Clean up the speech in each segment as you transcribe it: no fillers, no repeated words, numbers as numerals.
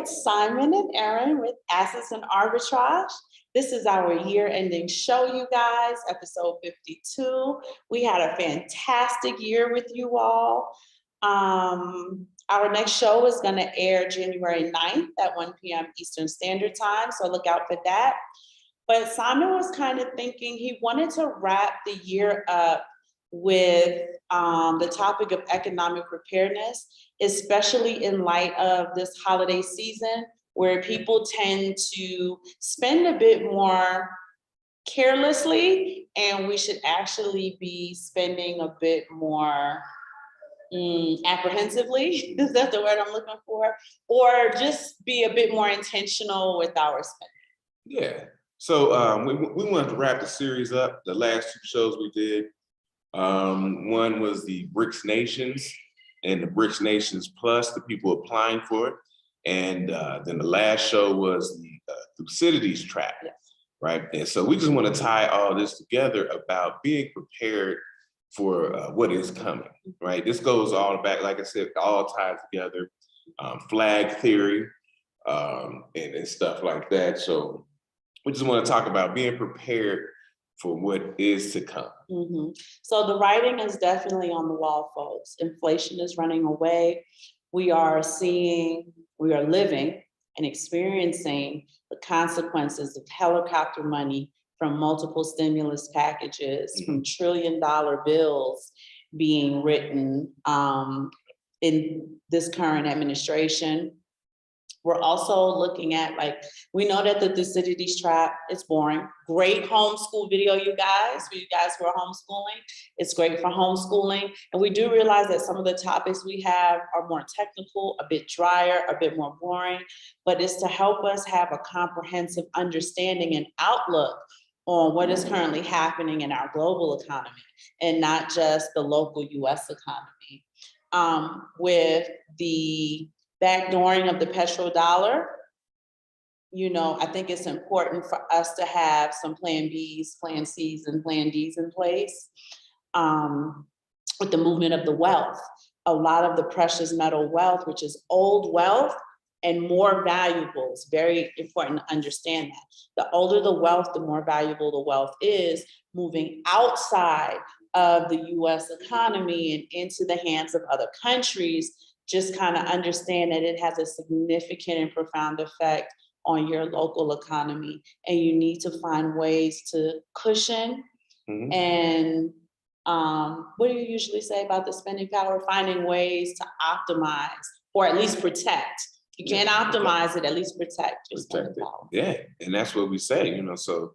it's Simon and Aaron with Assets and Arbitrage. This is our year-ending show, you guys, episode 52. We had a fantastic year with you all. Our next show is going to air January 9th at 1 p.m. Eastern Standard Time, so look out for that. But Simon was kind of thinking he wanted to wrap the year up with the topic of economic preparedness, especially in light of this holiday season where people tend to spend a bit more carelessly, and we should actually be spending a bit more apprehensively. Is that the word I'm looking for? Or just be a bit more intentional with our spending. Yeah. So we wanted to wrap the series up. The last two shows we did, one was the BRICS nations and the BRICS nations plus the people applying for it. And then the last show was the Thucydides trap, yes. Right? And so we just want to tie all this together about being prepared for what is coming, right? This goes all back, like I said, all tied together, flag theory and stuff like that. So we just want to talk about being prepared for what is to come. Mm-hmm. So the writing is definitely on the wall, folks. Inflation is running away. We are living and experiencing the consequences of helicopter money from multiple stimulus packages, from trillion-dollar bills being written in this current administration. We're also looking at, we know that the Thucydides trap is boring. Great homeschool video, you guys, for you guys who are homeschooling. It's great for homeschooling. And we do realize that some of the topics we have are more technical, a bit drier, a bit more boring, but it's to help us have a comprehensive understanding and outlook on what is currently happening in our global economy and not just the local US economy. With the backdooring of the petrodollar, I think it's important for us to have some plan Bs, plan Cs, and plan Ds in place. With the movement of the wealth, a lot of the precious metal wealth, which is old wealth and more valuable, it's very important to understand that. The older the wealth, the more valuable the wealth is, moving outside of the US economy and into the hands of other countries. Just kind of understand that it has a significant and profound effect on your local economy. And you need to find ways to cushion. Mm-hmm. And what do you usually say about the spending power? Finding ways to optimize or at least protect. You can't optimize it, at least protect your spending power. Yeah, and that's what we say, so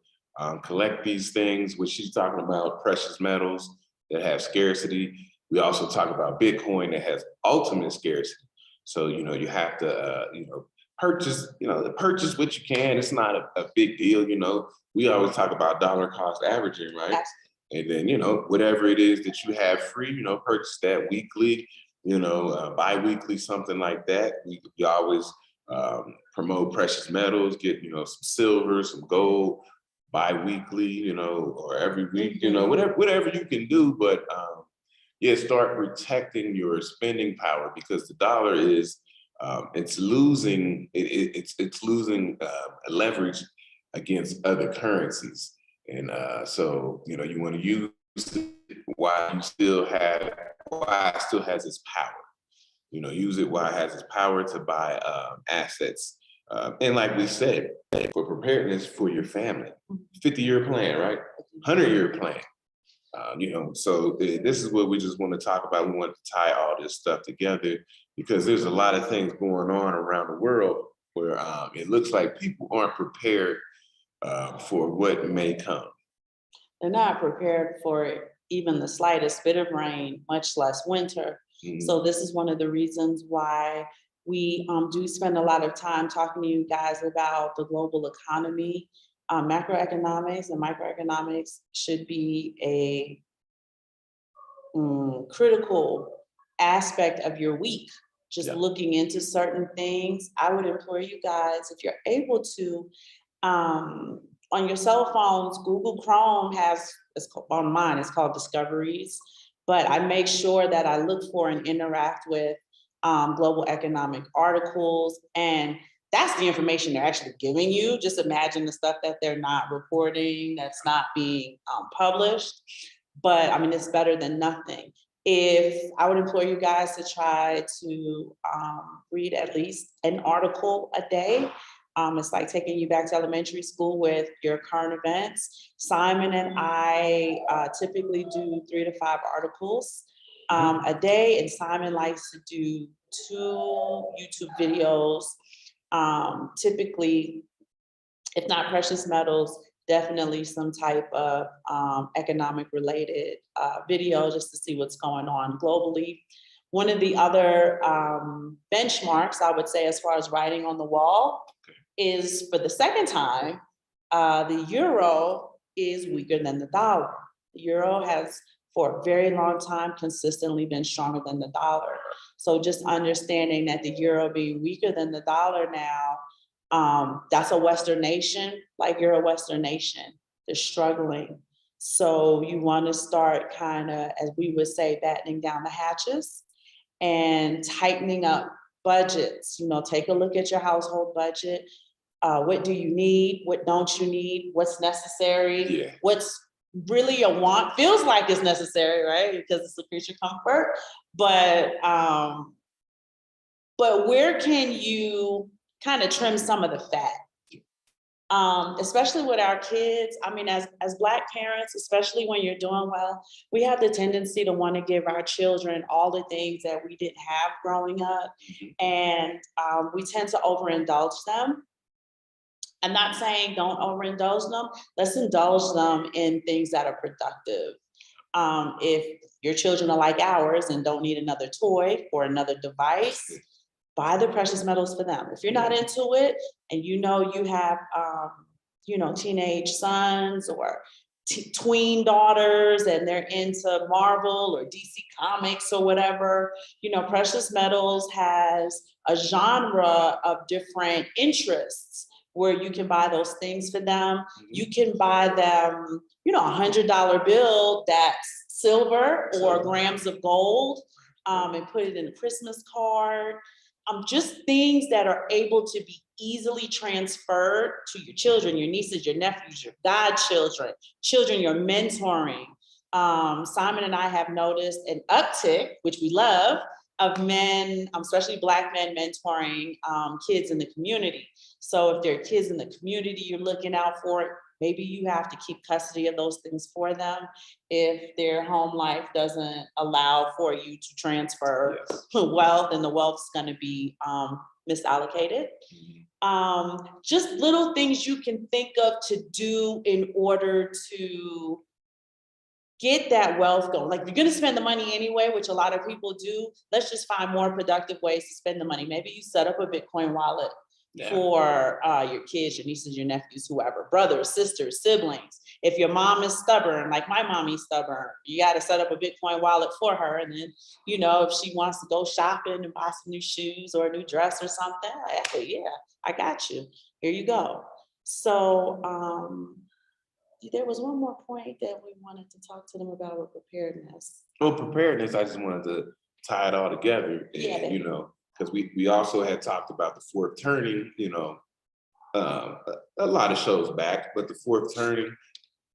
collect these things, which she's talking about, precious metals that have scarcity. We also talk about Bitcoin that has ultimate scarcity. So, you have to, purchase what you can. It's not a big deal. We always talk about dollar cost averaging, right? Absolutely. And then, whatever it is that you have free, purchase that weekly, bi-weekly, something like that. We always promote precious metals, get, some silver, some gold, bi-weekly, or every week, whatever you can do. But, start protecting your spending power, because the dollar is it's losing leverage against other currencies, and so you want to use it while it still has its power. Use it while it has its power to buy assets, and like we said, for preparedness for your family, 50-year plan, right? 100-year plan. So this is what we just want to talk about. We want to tie all this stuff together because there's a lot of things going on around the world where it looks like people aren't prepared for what may come. They're not prepared for even the slightest bit of rain, much less winter. Mm-hmm. So this is one of the reasons why we do spend a lot of time talking to you guys about the global economy. Macroeconomics and microeconomics should be a critical aspect of your week. Just looking into certain things. I would implore you guys, if you're able to, on your cell phones, Google Chrome on mine, it's called Discoveries, but I make sure that I look for and interact with global economic articles, and that's the information they're actually giving you. Just imagine the stuff that they're not reporting, that's not being published. But I mean, it's better than nothing. If I would implore you guys to try to read at least an article a day. It's like taking you back to elementary school with your current events. Simon and I typically do 3 to 5 articles a day, and Simon likes to do 2 YouTube videos. Typically, if not precious metals, definitely some type of economic related video just to see what's going on globally. One of the other benchmarks, I would say, as far as writing on the wall, is for the second time, the euro is weaker than the dollar. The euro has, for a very long time, consistently been stronger than the dollar. So just understanding that the euro being weaker than the dollar now, that's a Western nation, like you're a Western nation. They're struggling. So you want to start kind of, as we would say, battening down the hatches and tightening up budgets. You know, take a look at your household budget. What do you need? What don't you need? What's necessary? Yeah. What's really a want? Feels like it's necessary, right? Because it's a creature comfort. But where can you kind of trim some of the fat? Especially with our kids. I mean, as Black parents, especially when you're doing well, we have the tendency to want to give our children all the things that we didn't have growing up. And we tend to overindulge them. I'm not saying don't overindulge them. Let's indulge them in things that are productive. If your children are like ours and don't need another toy or another device, buy the precious metals for them. If you're not into it and you know you have, teenage sons or tween daughters and they're into Marvel or DC Comics or whatever, precious metals has a genre of different interests where you can buy those things for them. You can buy them, $100 bill that's silver or grams of gold, and put it in a Christmas card. Just things that are able to be easily transferred to your children, your nieces, your nephews, your godchildren, children you're mentoring. Simon and I have noticed an uptick, which we love, of men, especially Black men, mentoring kids in the community. So if there are kids in the community you're looking out for, maybe you have to keep custody of those things for them if their home life doesn't allow for you to transfer wealth, and the wealth's going to be misallocated. Just little things you can think of to do in order to get that wealth going. Like, you're going to spend the money anyway, which a lot of people do. Let's just find more productive ways to spend the money. Maybe you set up a Bitcoin wallet for your kids, your nieces, your nephews, whoever, brothers, sisters, siblings. If your mom is stubborn, like my mommy's stubborn, you got to set up a Bitcoin wallet for her. And then, if she wants to go shopping and buy some new shoes or a new dress or something, hey, yeah, I got you. Here you go. So there was one more point that we wanted to talk to them about with preparedness. Well, preparedness, I just wanted to tie it all together. And, because we also had talked about the fourth turning, a lot of shows back, but the fourth turning,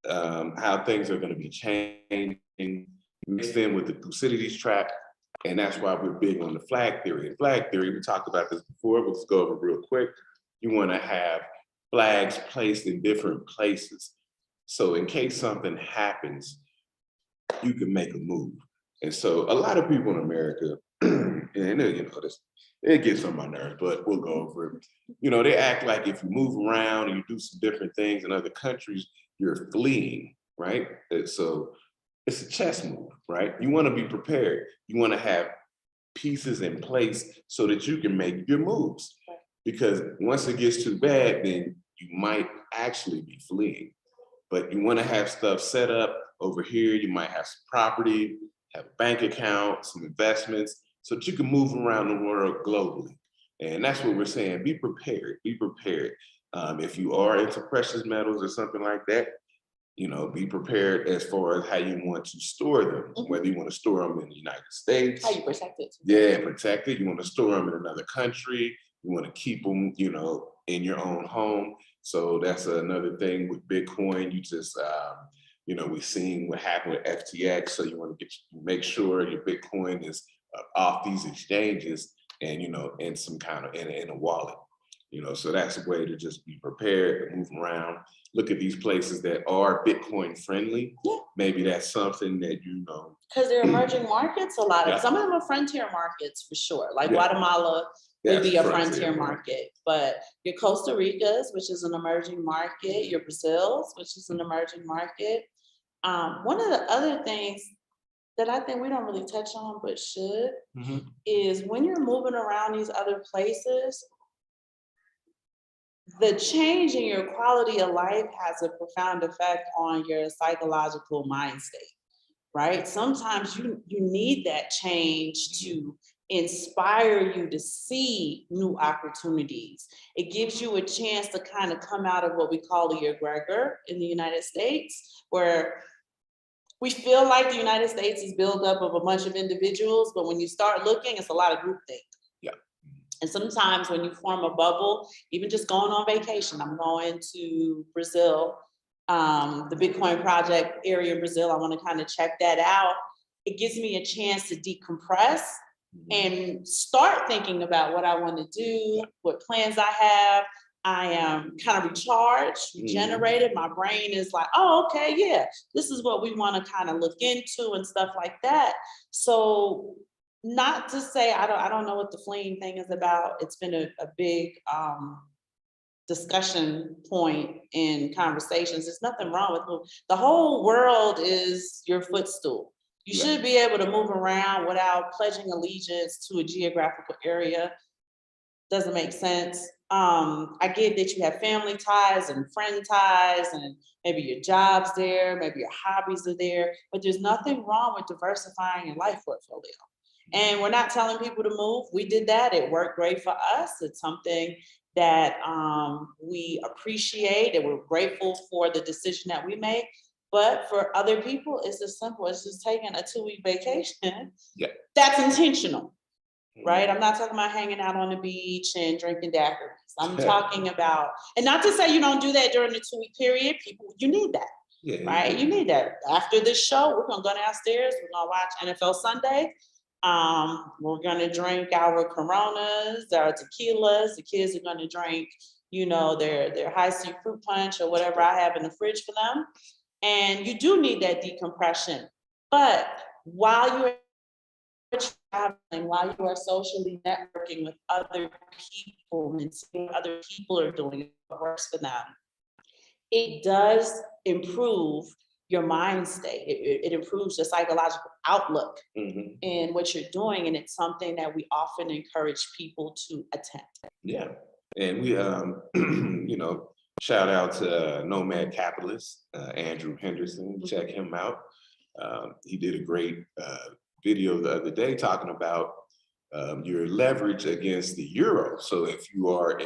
how things are going to be changing, mixed in with the Thucydides trap. And that's why we're big on the flag theory. And flag theory, we talked about this before, but let's go over real quick. You want to have flags placed in different places. So in case something happens, you can make a move. And so a lot of people in America, and it gets on my nerves, but we'll go over it. They act like if you move around and you do some different things in other countries, you're fleeing, right? And so it's a chess move, right? You want to be prepared. You want to have pieces in place so that you can make your moves. Because once it gets too bad, then you might actually be fleeing. But you want to have stuff set up over here. You might have some property, have a bank account, some investments, so that you can move around the world globally. And that's what we're saying. Be prepared. Be prepared. If you are into precious metals or something like that, be prepared as far as how you want to store them, whether you want to store them in the United States. How you protect it. Yeah, protect it. You want to store them in another country. You want to keep them, you know, in your own home. So that's another thing with Bitcoin. You just, you know, we've seen what happened with FTX. So you want to make sure your Bitcoin is off these exchanges and, you know, in some kind of, in a wallet. You know, so that's a way to just be prepared to move around. Look at these places that are Bitcoin friendly. Yeah. Maybe that's something that, you know. Because they're emerging markets, a lot of, Yeah. some of them are frontier markets for sure. Like Yeah. Guatemala would That's be a frontier market, but your Costa Ricas, which is an emerging market, your Brazils, which is an emerging market. One of the other things that I think we don't really touch on, but should, is when you're moving around these other places, the change in your quality of life has a profound effect on your psychological mind state, right? Sometimes you need that change to inspire you to see new opportunities. It gives you a chance to kind of come out of what we call the egregor in the United States, where we feel like the United States is built up of a bunch of individuals, but when you start looking, it's a lot of groupthink. Yeah. And sometimes when you form a bubble, even just going on vacation, I'm going to Brazil, the Bitcoin project area in Brazil, I want to kind of check that out. It gives me a chance to decompress and start thinking about what I want to do, what plans I have. I am kind of recharged, regenerated. My brain is like, oh, okay, yeah, this is what we want to kind of look into and stuff like that. So not to say, I don't know what the fleeing thing is about. It's been a big discussion point in conversations. There's nothing wrong with moving. The whole world is your footstool. You should be able to move around without pledging allegiance to a geographical area. Doesn't make sense. I get that you have family ties and friend ties and maybe your job's there, maybe your hobbies are there, but there's nothing wrong with diversifying your life portfolio. And we're not telling people to move. We did that. It worked great for us. It's something that we appreciate and we're grateful for the decision that we made. But for other people, it's as simple as just taking a 2-week vacation. Yeah. That's intentional, right? I'm not talking about hanging out on the beach and drinking daiquiris. I'm talking about, and not to say you don't do that during the 2-week period, people, you need that. Yeah, right? You need that. After this show, we're gonna go downstairs, we're gonna watch NFL Sunday. We're gonna drink our Coronas, our tequilas. The kids are gonna drink, you know, their high C fruit punch or whatever I have in the fridge for them. And you do need that decompression. But while you're traveling, while you are socially networking with other people and seeing what other people are doing what works for them, it does improve your mind state. It improves your psychological outlook in what you're doing. And it's something that we often encourage people to attempt. Yeah. And we, you know, shout out to Nomad Capitalist, Andrew Henderson. Check him out. He did a great video the other day talking about your leverage against the euro. So if you are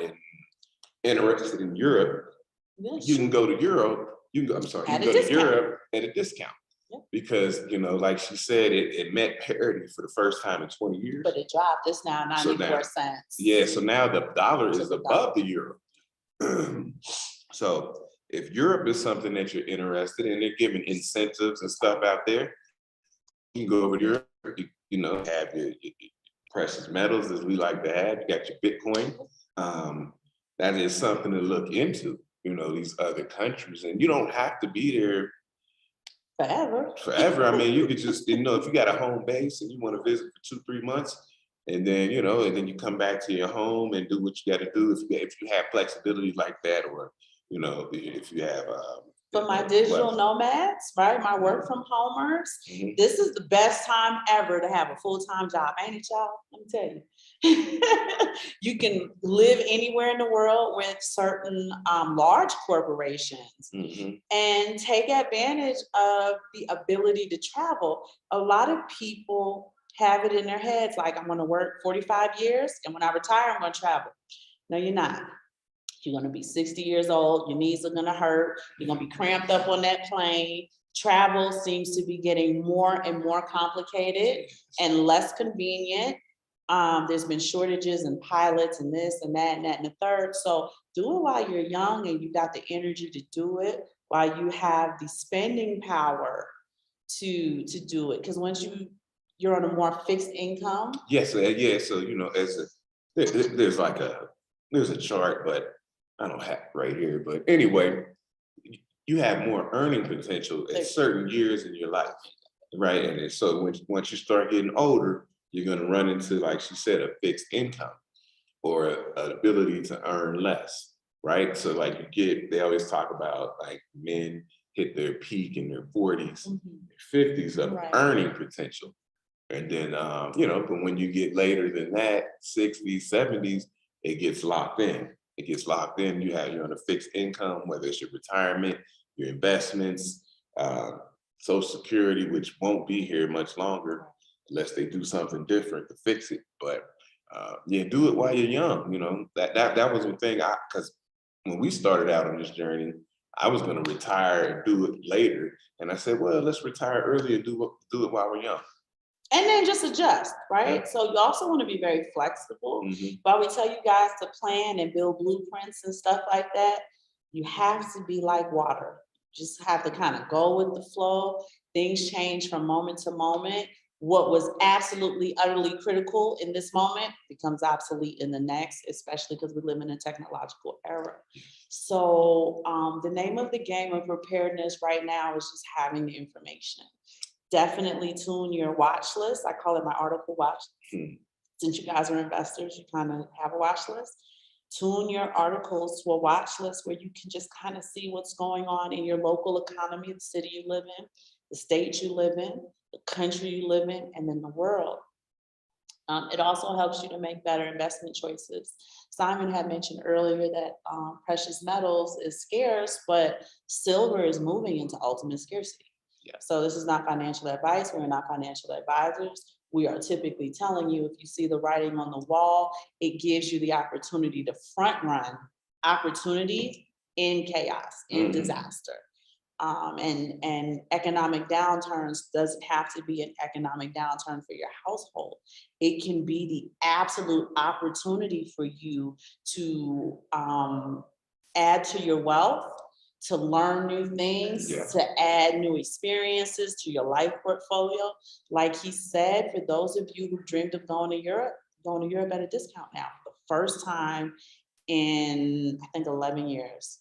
interested in Europe, you can go to Europe. You can go to Europe at a discount. Yeah. Because, you know, like she said, it met parity for the first time in 20 years. But it dropped. It's now 94 cents. Yeah, so now the dollar is above the euro. So if Europe is something that you're interested in, they're giving incentives and stuff out there. You can go over to Europe, you know, have your precious metals, as we like to have. You got your Bitcoin. That is something to look into, you know, these other countries. And you don't have to be there forever. I mean, you could just, you know, if you got a home base and you want to visit for 2-3 months, and then, you know, and then you come back to your home and do what you got to do if you have flexibility like that, or, you know, if you have for my digital nomads, right? My work from homers, this is the best time ever to have a full-time job, ain't it, y'all? Let me tell you. You can live anywhere in the world with certain large corporations and take advantage of the ability to travel. A lot of people have it in their heads like, I'm gonna work 45 years and when I retire, I'm gonna travel. No, you're not. You're gonna be 60 years old, your knees are gonna hurt, you're gonna be cramped up on that plane. Travel seems to be getting more and more complicated and less convenient. There's been shortages and pilots and this and that and that and the third. So do it while you're young and you got the energy to do it, while you have the spending power to do it. Because once you're on a more fixed income. Yes, yeah. So there's like there's a chart, but I don't have it right here. But anyway, you have more earning potential at certain years in your life, right? And so once you start getting older, you're going to run into, like she said, a fixed income or an ability to earn less, right? So like they always talk about like men hit their peak in their 40s, 50s of earning potential. And then, but when you get later than that, 60s, 70s, it gets locked in. It gets locked in. You're on a fixed income, whether it's your retirement, your investments, Social Security, which won't be here much longer unless they do something different to fix it. But do it while you're young. That was the thing. Because when we started out on this journey, I was going to retire and do it later, and I said, well, let's retire early and do it while we're young. And then just adjust, right? Yeah. So you also want to be very flexible. While we tell you guys to plan and build blueprints and stuff like that, you have to be like water. Just have to kind of go with the flow. Things change from moment to moment. What was absolutely, utterly critical in this moment becomes obsolete in the next, especially because we live in a technological era. So the name of the game of preparedness right now is just having the information. Definitely tune your watch list. I call it my article watch. Since you guys are investors, you kind of have a watch list. Tune your articles to a watch list where you can just kind of see what's going on in your local economy, the city you live in, the state you live in, the country you live in, and then the world. It also helps you to make better investment choices. Simon had mentioned earlier that precious metals is scarce, but silver is moving into ultimate scarcity. Yeah. So this is not financial advice. We're not financial advisors. We are typically telling you, if you see the writing on the wall, it gives you the opportunity to front run opportunity in chaos, in disaster. And economic downturns doesn't have to be an economic downturn for your household. It can be the absolute opportunity for you to add to your wealth, to learn new things, to add new experiences to your life portfolio. Like he said, for those of you who dreamed of going to Europe at a discount now, for the first time in, I think, 11 years.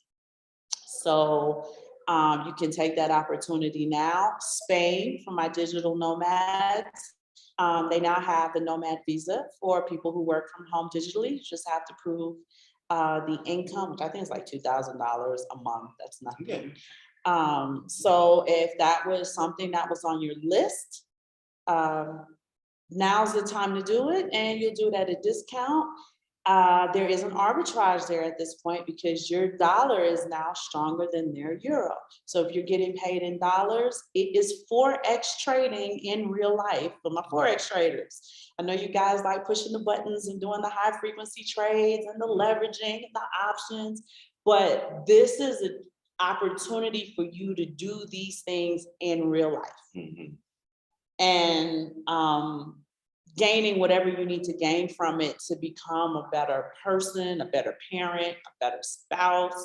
So you can take that opportunity now. Spain, for my digital nomads, they now have the nomad visa for people who work from home digitally. You just have to prove the income, which I think is like $2,000 a month. That's nothing. So if that was something that was on your list, now's the time to do it, and you'll do it at a discount. There is an arbitrage there at this point because your dollar is now stronger than their euro. So if you're getting paid in dollars, it is Forex trading in real life for my Forex traders. I know you guys like pushing the buttons and doing the high frequency trades and the leveraging and the options, but this is an opportunity for you to do these things in real life. And gaining whatever you need to gain from it to become a better person, a better parent, a better spouse,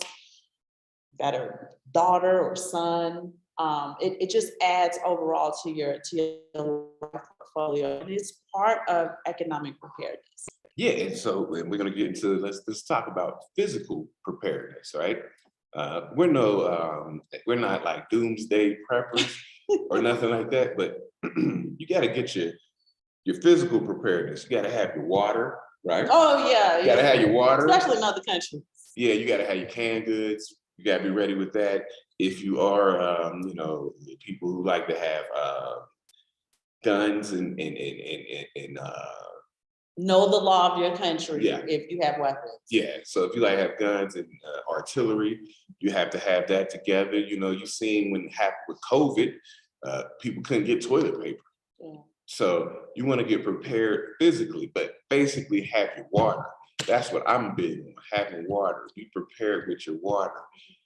better daughter or son. It just adds overall to your life portfolio, and it's part of economic preparedness. Yeah, and so we're going to get into, let's talk about physical preparedness, right? We're not like doomsday preppers or nothing like that, but you got to get your physical preparedness. You got to have your water, right? Oh yeah, you got to have your water, especially in other countries. Yeah, you got to have your canned goods. You got to be ready with that. If you are, people who like to have guns and know the law of your country. If you have weapons. Yeah, so if you like have guns and artillery, you have to have that together. You've seen when it happened with COVID, people couldn't get toilet paper. Yeah. So you want to get prepared physically, but basically have your water. That's what I'm big on, having water. Be prepared with your water.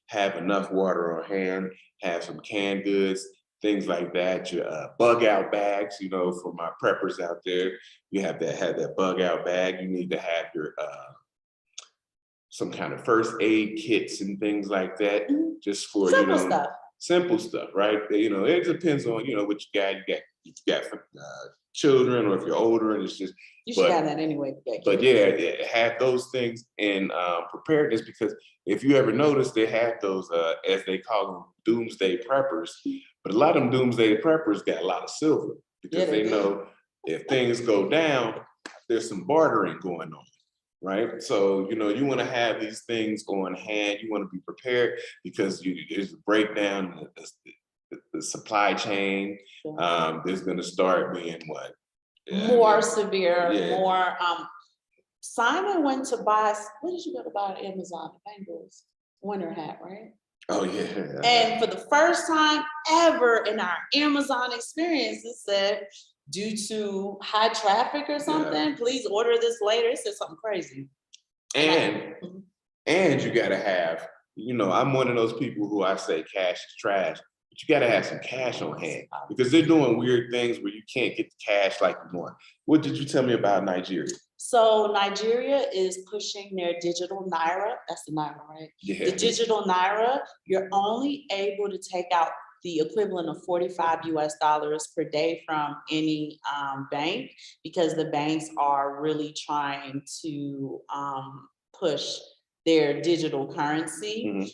Have enough water on hand, have some canned goods, things like that. Your bug out bags, you know, for my preppers out there, you have that bug out bag. You need to have your some kind of first aid kits and things like that, just for Simple stuff. simple stuff, right? You know, it depends on what you got. You got children, or if you're older, and it's just. You should have that anyway. But yeah, have those things in preparedness, because if you ever notice, they have those as they call them, doomsday preppers. But a lot of them doomsday preppers got a lot of silver, because they know if things go down, there's some bartering going on. Right. So, you want to have these things on hand. You want to be prepared, because there's a breakdown in the supply chain. There's going to start being what? More severe, more. Simon went to buy, what did you go to buy at Amazon? The Bengals winter hat, right? Oh, yeah. And for the first time ever in our Amazon experience, it said, due to high traffic or something, please order this later. It said something crazy. And you gotta have, I'm one of those people who I say cash is trash, but you gotta have some cash on hand, because they're doing weird things where you can't get the cash like you want. What did you tell me about Nigeria? So Nigeria is pushing their digital naira. That's the naira, right? Yeah. The digital naira, you're only able to take out the equivalent of $45 per day from any bank, because the banks are really trying to push their digital currency.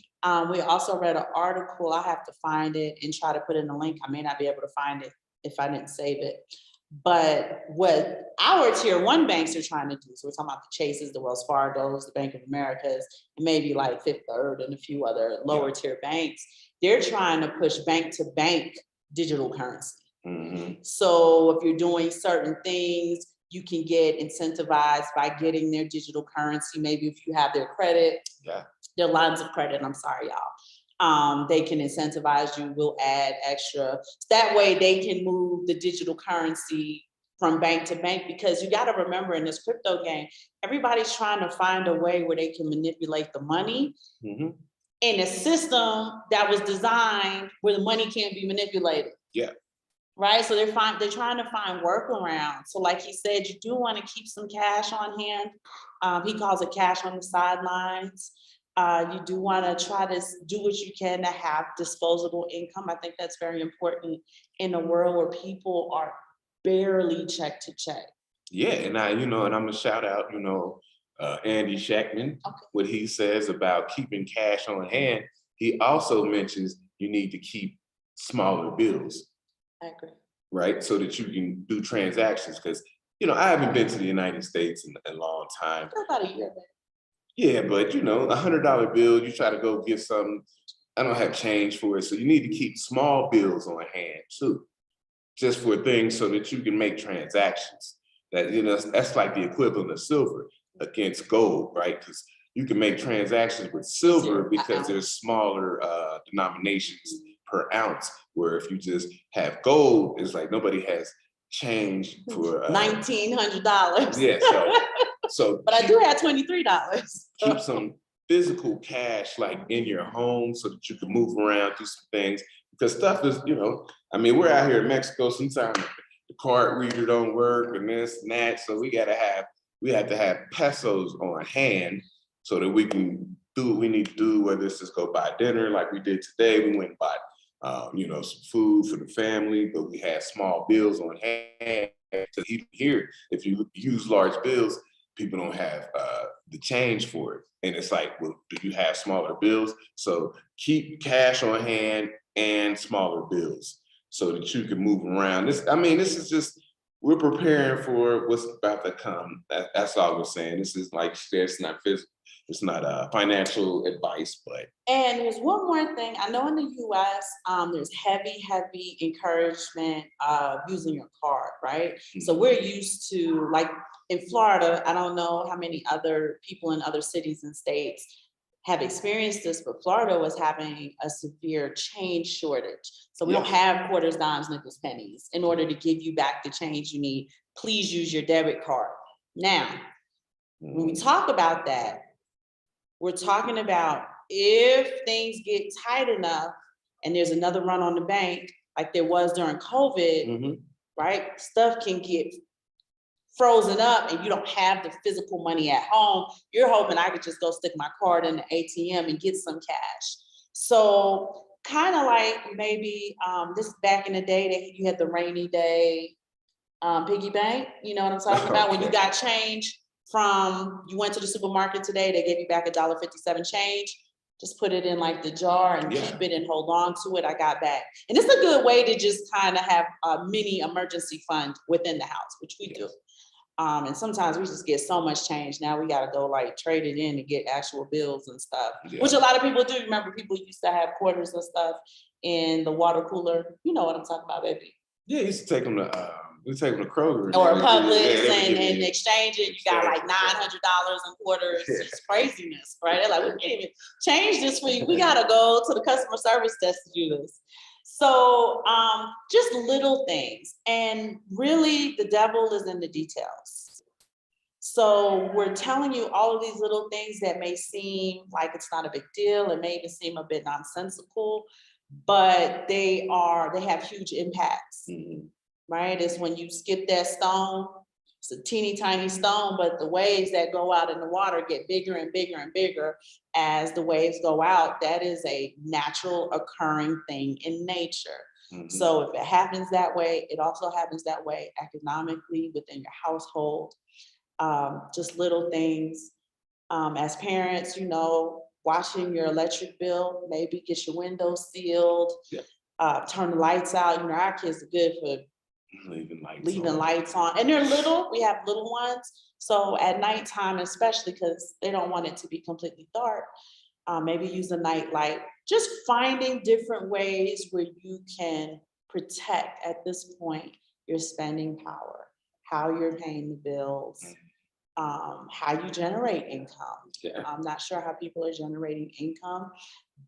We also read an article, I have to find it and try to put in the link. I may not be able to find it if I didn't save it. But what our tier 1 banks are trying to do, so we're talking about the Chases, the Wells Fargo's, the Bank of America's, and maybe like Fifth Third and a few other lower tier banks, they're trying to push bank to bank digital currency. So if you're doing certain things, you can get incentivized by getting their digital currency. Maybe if you have their credit, their lines of credit, I'm sorry, y'all. They can incentivize you, will add extra. That way they can move the digital currency from bank to bank, because you got to remember, in this crypto game, everybody's trying to find a way where they can manipulate the money in a system that was designed where the money can't be manipulated. Right, so they're trying to find workarounds. So like he said, you do want to keep some cash on hand. He calls it cash on the sidelines. You do want to try to do what you can to have disposable income. I think that's very important in a world where people are barely check to check. Yeah, and I'm gonna shout out, Andy Shackman, what he says about keeping cash on hand. He also mentions you need to keep smaller bills. I agree. Right, so that you can do transactions, because I haven't been to the United States in a long time. About a year back. Yeah, but $100 bill, you try to go get something, I don't have change for it. So you need to keep small bills on hand too, just for things so that you can make transactions. That that's like the equivalent of silver against gold, right? Because you can make transactions with silver because there's smaller denominations per ounce. Where if you just have gold, it's like nobody has change for $1,900. Yeah, so but I do have $23. Keep some physical cash like in your home so that you can move around, do some things, because stuff is, we're out here in Mexico, sometimes the card reader don't work and this and that. So we have to have pesos on hand so that we can do what we need to do, whether it's just go buy dinner like we did today. We went and bought some food for the family, but we had small bills on hand. Because even here, if you use large bills, people don't have the change for it. And it's like, well, do you have smaller bills? So keep cash on hand and smaller bills so that you can move around. This is just, we're preparing for what's about to come. That's all we're saying. This is like, it's not physical. It's not financial advice, but. And there's one more thing. I know in the US, there's heavy encouragement of using your card, right? So we're used to, like in Florida, I don't know how many other people in other cities and states have experienced this, but Florida was having a severe change shortage. So we don't have quarters, dimes, nickels, pennies. In order to give you back the change you need, please use your debit card. Now, when we talk about that, we're talking about if things get tight enough and there's another run on the bank, like there was during COVID, Mhm. right? Stuff can get frozen up and you don't have the physical money at home. You're hoping I could just go stick my card in the ATM and get some cash. So kind of like maybe this back in the day that you had the rainy day piggy bank, you know what I'm talking about? When you Okay. got change from, you went to the supermarket today, they gave you back $1.57 change. Just put it in like the jar and Yeah. keep it and hold on to it. I got back. And it's a good way to just kind of have a mini emergency fund within the house, which we do. And sometimes we just get so much change. Now we gotta go like trade it in to get actual bills and stuff, which a lot of people do. Remember, people used to have quarters and stuff in the water cooler. You know what I'm talking about, baby. Yeah, you used to take them to Kroger. Or and Publix they would give and you exchange it. You got like $900 in quarters. Yeah. It's craziness, right? They're like, we can't even change this for you. We gotta go to the customer service desk to do this. So just little things. And really the devil is in the details. So we're telling you all of these little things that may seem like it's not a big deal. It may even seem a bit nonsensical, but they have huge impacts, Mhm. right? It's when you skip that stone, it's a teeny tiny stone, but the waves that go out in the water get bigger and bigger and bigger as the waves go out. That is a natural occurring thing in nature. Mhm. So if it happens that way, it also happens that way economically within your household. Just little things. As parents, you know, watching your electric bill, maybe get your windows sealed, Yeah. turn the lights out. You know, our kids are good for leaving on. lights on. And they're little, we have little ones. So at nighttime, especially because they don't want it to be completely dark, maybe use a night light. Just finding different ways where you can protect at this point your spending power, how you're paying the bills, how you generate income. Yeah. I'm not sure how people are generating income,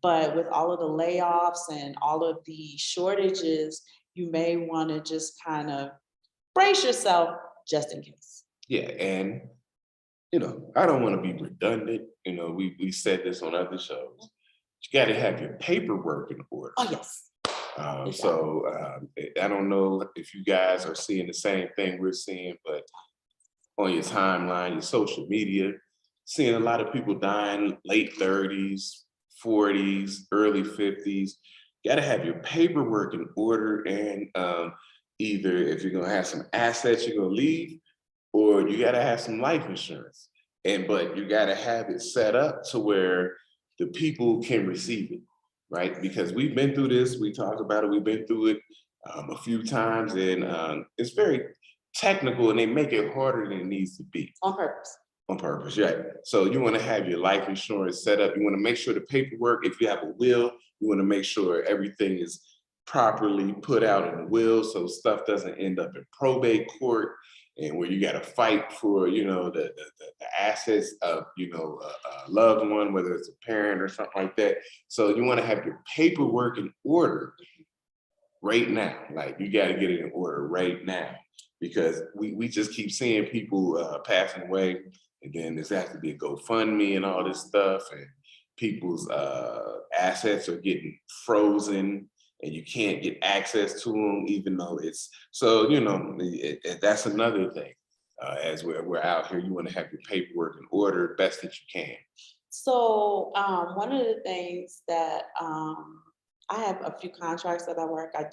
but with all of the layoffs and all of the shortages, you may want to just kind of brace yourself just in case. Yeah, and I don't want to be redundant. We said this on other shows. You got to have your paperwork in order. Oh, yes. I don't know if you guys are seeing the same thing we're seeing, but on your timeline, your social media, seeing a lot of people dying late 30s, 40s, early 50s. Got to have your paperwork in order, and either if you're gonna have some assets you're gonna leave, or you got to have some life insurance. But you got to have it set up to where the people can receive it, right? Because we've been through this. We talked about it. We've been through it a few times, and it's very technical, and they make it harder than it needs to be. On purpose. On purpose, right? So you want to have your life insurance set up. You want to make sure the paperwork, if you have a will, you want to make sure everything is properly put out in the will, so stuff doesn't end up in probate court and where you got to fight for, the assets of, a loved one, whether it's a parent or something like that. So you want to have your paperwork in order right now. Like you got to get it in order right now, because we just keep seeing people passing away, and then there's has to be a GoFundMe and all this stuff, and people's assets are getting frozen, and you can't get access to them, even though it's so. That's another thing. As we're out here, you want to have your paperwork in order best that you can. So one of the things that I have a few contracts that I work. I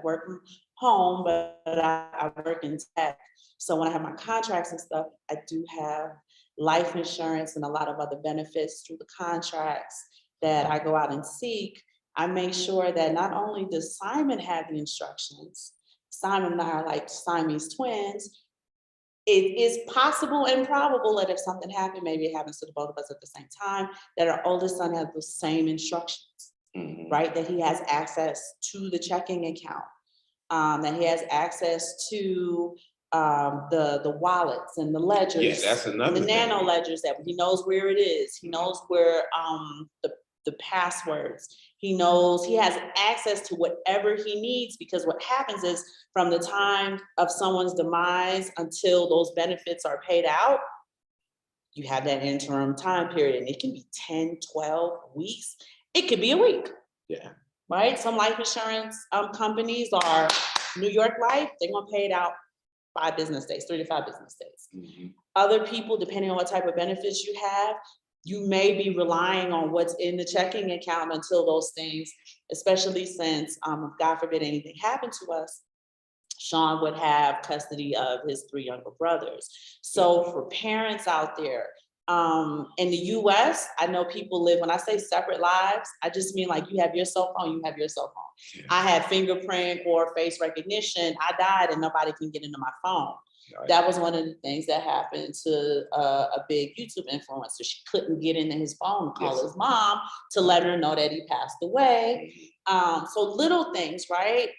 work from home, but I work in tech. So when I have my contracts and stuff, I do have life insurance and a lot of other benefits through the contracts that I go out and seek. I make sure that not only does Simon have the instructions, Simon and I are like Siamese twins. It is possible and probable that if something happened, maybe it happens to the both of us at the same time, that our oldest son has the same instructions, right? That he has access to the checking account, that he has access to the wallets and the ledgers. Yeah, that's another and the thing. nano ledgers, that he knows where it is. He knows where the passwords. He knows he has access to whatever he needs, because what happens is from the time of someone's demise until those benefits are paid out, you have that interim time period, and it can be 10, 12 weeks. It could be a week. Yeah. right? Some life insurance companies are New York Life, they're gonna pay it out 5 business days, 3 to 5 business days. Mhm. Other people, depending on what type of benefits you have, you may be relying on what's in the checking account until those things, especially since, God forbid anything happened to us, Sean would have custody of his 3 younger brothers. So for parents out there, in the US, I know people live, when I say separate lives, I just mean like you have your cell phone, you have your cell phone. Yeah. I had fingerprint or face recognition. I died and nobody can get into my phone. Right. That was one of the things that happened to a big YouTube influencer. She couldn't get into his phone to call Yes. his mom to let her know that he passed away. Mhm. So little things, right?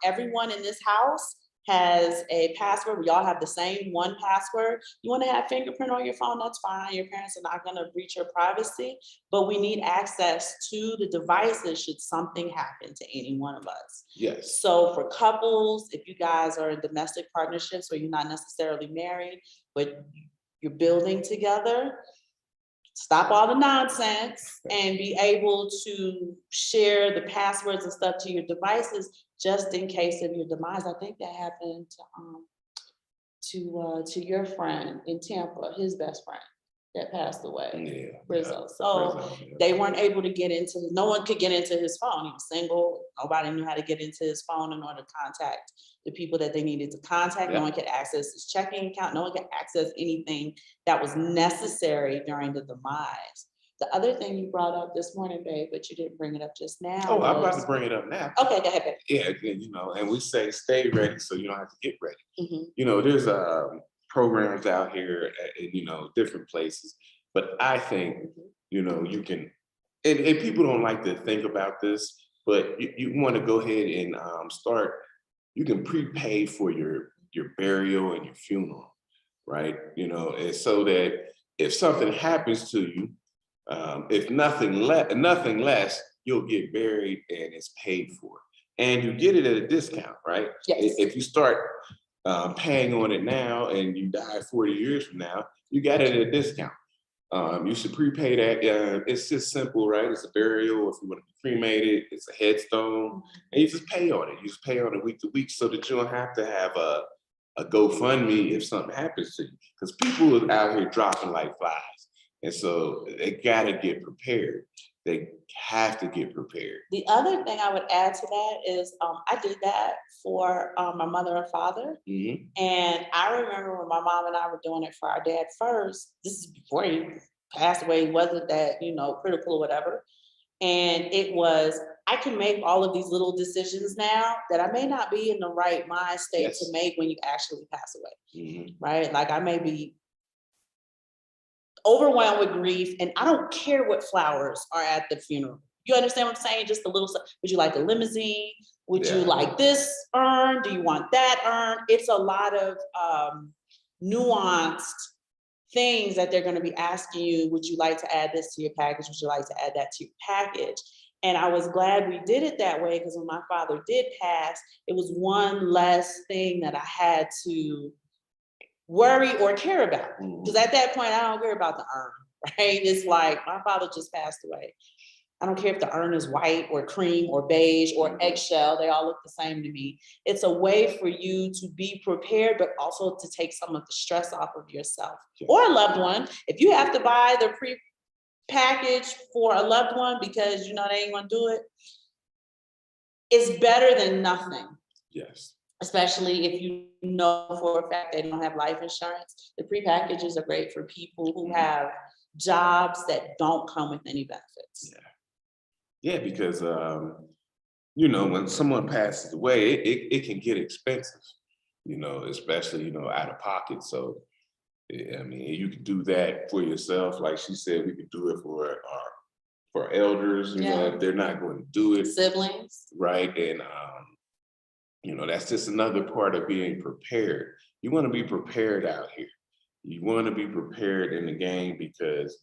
Everyone in this house has a password. We all have the same one password. You want to have fingerprint on your phone, that's fine. Your parents are not going to breach your privacy, but we need access to the devices should something happen to any one of us. Yes. So for couples, if you guys are in domestic partnerships where you're not necessarily married, but you're building together, stop all the nonsense and be able to share the passwords and stuff to your devices just in case of your demise. I think that happened to your friend in Tampa, his best friend that passed away, Yeah. Rizzo. Yeah. So Rizzo, yeah. they weren't able to get into, no one could get into his phone. He was single. Nobody knew how to get into his phone in order to contact the people that they needed to contact. No Yeah. one could access his checking account. No one could access anything that was necessary during the demise. The other thing you brought up this morning, babe, but you didn't bring it up just now. Oh, I'm about was- to bring it up now. Okay, go ahead, babe. Yeah, you know, and we say stay ready so you don't have to get ready. Mhm. You know, there's programs out here at, you know, different places, but I think, you know, you can, and people don't like to think about this, but you want to go ahead and start, you can prepay for your burial and your funeral, right? You know, and so that if something happens to you, if nothing less, you'll get buried and it's paid for. And you get it at a discount, right? Yes. If you start paying on it now and you die 40 years from now, you got it at a discount. You should prepay that. It's just simple, right? It's a burial. If you want to be cremated, it's a headstone, and you just pay on it. You just pay on it week to week, so that you don't have to have a GoFundMe if something happens to you. Because people are out here dropping like flies, and so they gotta get prepared. They have to get prepared. The other thing I would add to that is I did that for my mother and father. Mhm. And I remember when my mom and I were doing it for our dad first, this is before he passed away, he wasn't that, critical or whatever. And it was, I can make all of these little decisions now that I may not be in the right mind state Yes. to make when you actually pass away, Mhm. right? Like I may be overwhelmed with grief and I don't care what flowers are at the funeral. You understand what I'm saying? Just a little stuff. Would you like a limousine? Would you Yeah. like this urn? Do you want that urn? It's a lot of nuanced things that they're going to be asking you. Would you like to add this to your package? Would you like to add that to your package? And I was glad we did it that way because when my father did pass, it was one less thing that I had to worry or care about. Because at that point, I don't care about the urn, right? It's like my father just passed away. I don't care if the urn is white or cream or beige or eggshell, they all look the same to me. It's a way for you to be prepared, but also to take some of the stress off of yourself or a loved one. If you have to buy the pre-package for a loved one because you know they ain't gonna do it, it's better than nothing. Yes. Especially if you know for a fact they don't have life insurance. The pre-packages are great for people who have jobs that don't come with any benefits. Yeah, because when someone passes away, it can get expensive, especially, out of pocket. So, I mean, you can do that for yourself. Like she said, we could do it for elders, if they're not going to do it. Siblings. Right. And, that's just another part of being prepared. You want to be prepared out here. You want to be prepared in the game because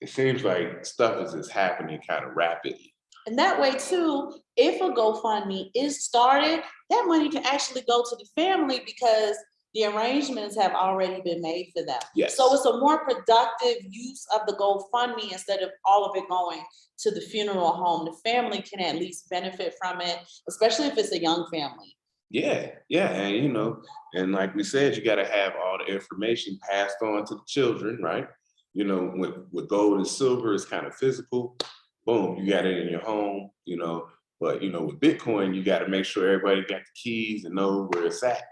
it seems like stuff is just happening kind of rapidly. And that way too, if a GoFundMe is started, that money can actually go to the family because The arrangements have already been made for them. Yes. So it's a more productive use of the GoFundMe instead of all of it going to the funeral home. The family can at least benefit from it, especially if it's a young family. Yeah, yeah, and and like we said, you got to have all the information passed on to the children, right? With gold and silver, it's kind of physical. Boom, you got it in your home, But with Bitcoin, you got to make sure everybody got the keys and know where it's at,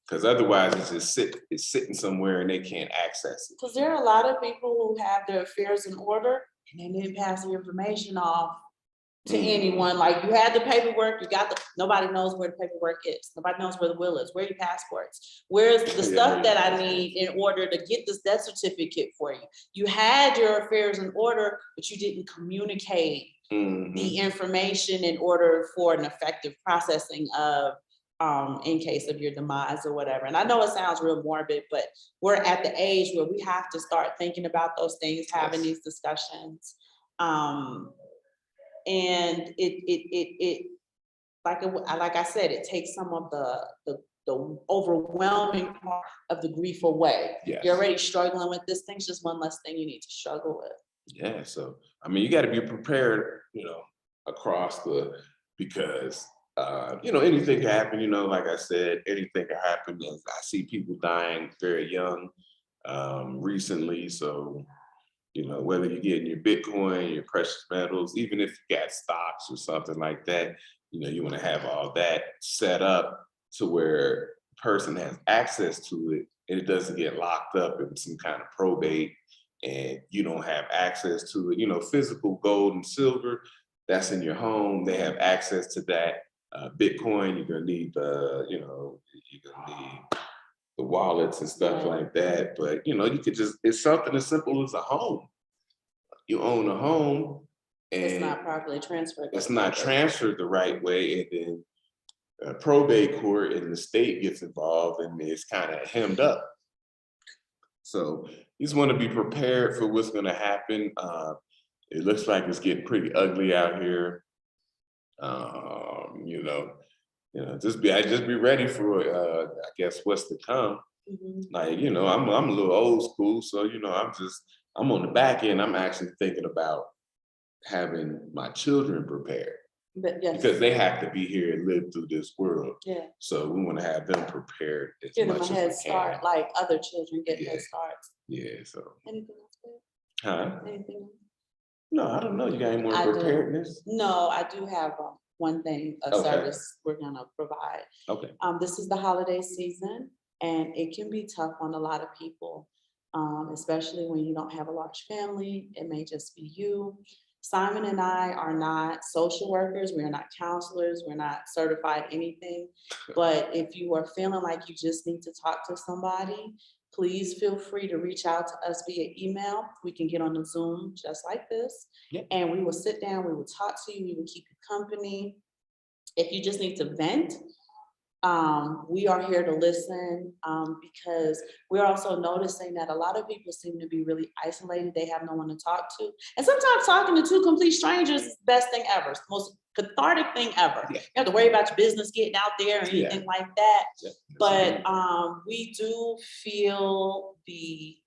because otherwise, it's sitting somewhere and they can't access it. Because there are a lot of people who have their affairs in order and they didn't pass the information off to anyone. Like, you had the paperwork, nobody knows where the paperwork is. Nobody knows where the will is, where are your passports? Where's the stuff that I need in order to get this death certificate for you? You had your affairs in order, but you didn't communicate the information in order for an effective processing of in case of your demise or whatever. And I know it sounds real morbid, but we're at the age where we have to start thinking about those things, having these discussions. And it like I said, it takes some of the overwhelming part of the grief away. Yes. You're already struggling with this thing's just one less thing you need to struggle with. Yeah, so you got to be prepared, across because anything can happen. Like I said, anything can happen. I see people dying very young recently, so. Whether you're getting your Bitcoin, your precious metals, even if you got stocks or something like that, you want to have all that set up to where the person has access to it and it doesn't get locked up in some kind of probate and you don't have access to it. Physical gold and silver, that's in your home. They have access to that. Bitcoin, you're gonna need the wallets and stuff like that. But you could it's something as simple as a home. You own a home and it's not properly transferred. It's not transferred the right way, and then probate court and the state gets involved and it's kind of hemmed up. So you just want to be prepared for what's going to happen. It looks like it's getting pretty ugly out here. Just be ready for I guess what's to come. Like, I'm a little old school, so I'm on the back end. I'm actually thinking about having my children prepared. Because they have to be here and live through this world. Yeah. So we want to have them prepared as give much them a as head we start, can. like other children get head starts. Yeah. So. Anything else? Huh? Anything else? No, I don't know. You got any more preparedness? No, I do have one thing, a service we're gonna provide. Okay. This is the holiday season, and it can be tough on a lot of people, especially when you don't have a large family. It may just be you. Simon and I are not social workers. We are not counselors. We're not certified anything. But if you are feeling like you just need to talk to somebody, please feel free to reach out to us via email. We can get on a Zoom just like this. And we will sit down, we will talk to you, we will keep you company. If you just need to vent, we are here to listen, because we're also noticing that a lot of people seem to be really isolated. They have no one to talk to. And sometimes talking to two complete strangers is the best thing ever. It's the most cathartic thing ever. You have to worry about your business getting out there or anything like that. But we do feel the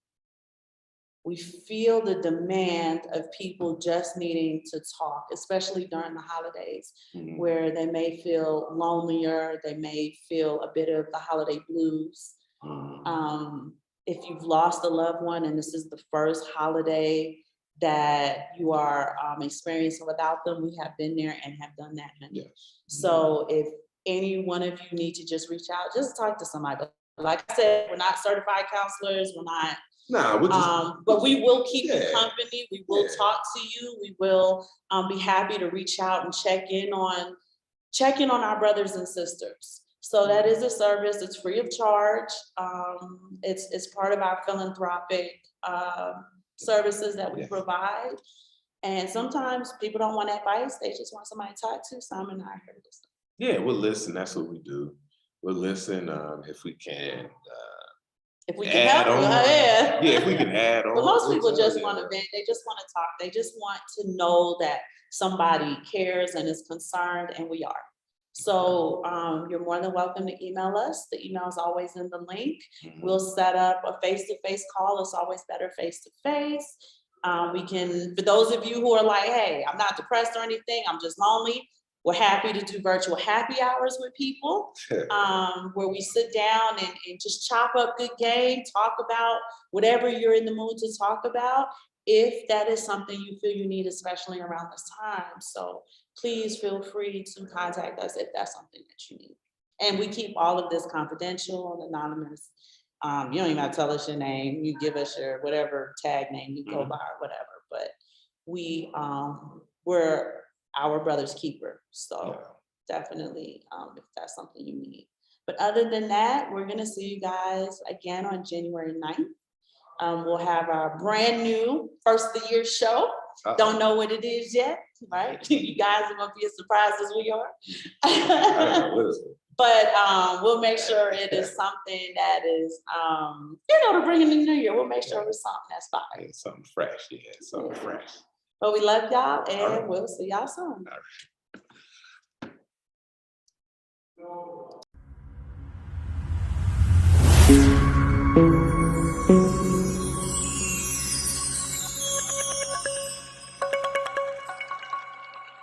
demand of people just needing to talk, especially during the holidays, where they may feel lonelier, they may feel a bit of the holiday blues. If you've lost a loved one and this is the first holiday that you are experiencing without them, we have been there and have done that. So if any one of you need to just reach out, just talk to somebody. Like I said, we're not certified counselors, we're not. But we will keep you company. We will talk to you. We will be happy to reach out and check in on our brothers and sisters. So that is a service. It's free of charge. It's part of our philanthropic services that we provide. And sometimes people don't want advice. They just want somebody to talk to. Simon and I are here to listen. Yeah, we'll listen. That's what we do. We'll listen if we can. If we can help, if we can add on. But most people just want to vent. They just want to talk. They just want to know that somebody cares and is concerned, and we are. So you're more than welcome to email us. The email is always in the link. Mhm. We'll set up a face-to-face call. It's always better face-to-face. We can, for those of you who are like, hey, I'm not depressed or anything, I'm just lonely. We're happy to do virtual happy hours with people, where we sit down and just chop up good game, talk about whatever you're in the mood to talk about, if that is something you feel you need, especially around this time. So please feel free to contact us if that's something that you need. And we keep all of this confidential and anonymous. You don't even have to tell us your name. You give us your whatever tag name you go by or whatever. But we're our brother's keeper. So definitely, if that's something you need. But other than that, we're gonna see you guys again on January 9th. We'll have our brand new first of the year show. Don't know what it is yet, right? You guys are gonna be as surprised as we are. I don't know what is it. But we'll make sure it is something that is, to bring in the new year. We'll make sure it's something that's fine. Yeah, something fresh, something fresh. But we love y'all, and right. we'll see y'all soon. All right.